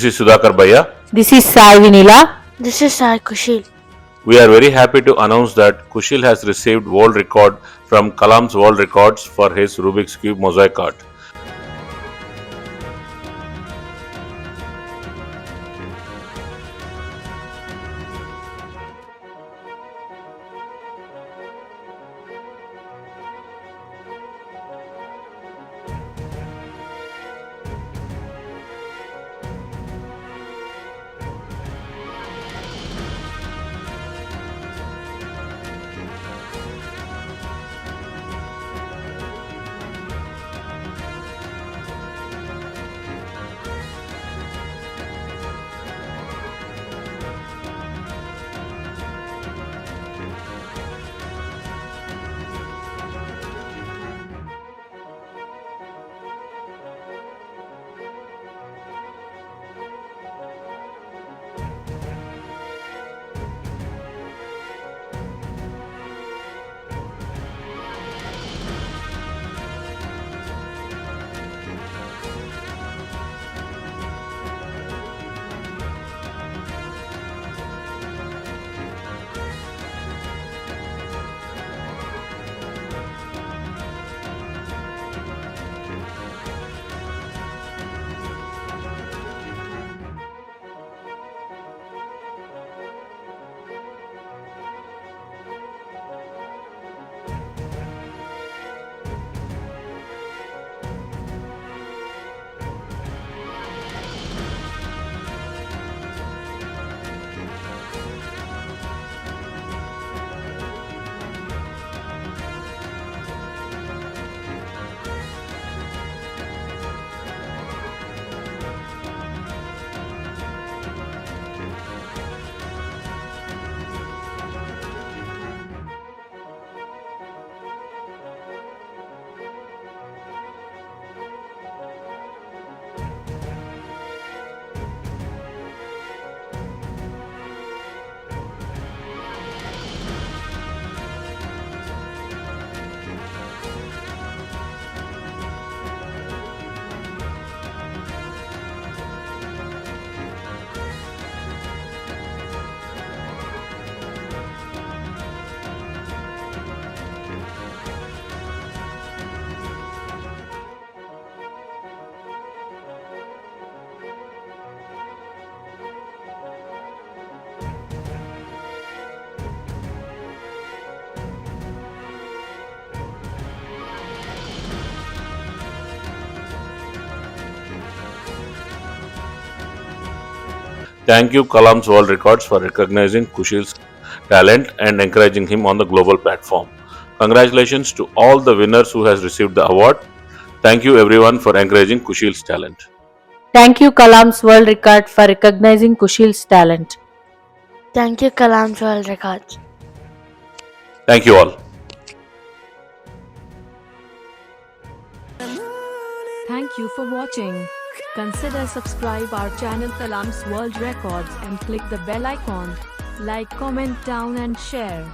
This is Sudhakar Bayya. This is Sai Vinila. This is Sai Khusheel. We are very happy to announce that Khusheel has received world record from Kalams World Records for his Rubik's Cube mosaic art. Thank you, Kalams World Records, for recognizing Kusheel's talent and encouraging him on the global platform. Congratulations to all the winners who has received the award. Thank you everyone for encouraging Kusheel's talent. Thank you, Kalam's World Record, for recognizing Kusheel's talent. Thank you, Kalam's World Records. Thank you all. Thank you for watching. Consider subscribe our channel Kalams World Records and click the bell icon. Like, comment down and share.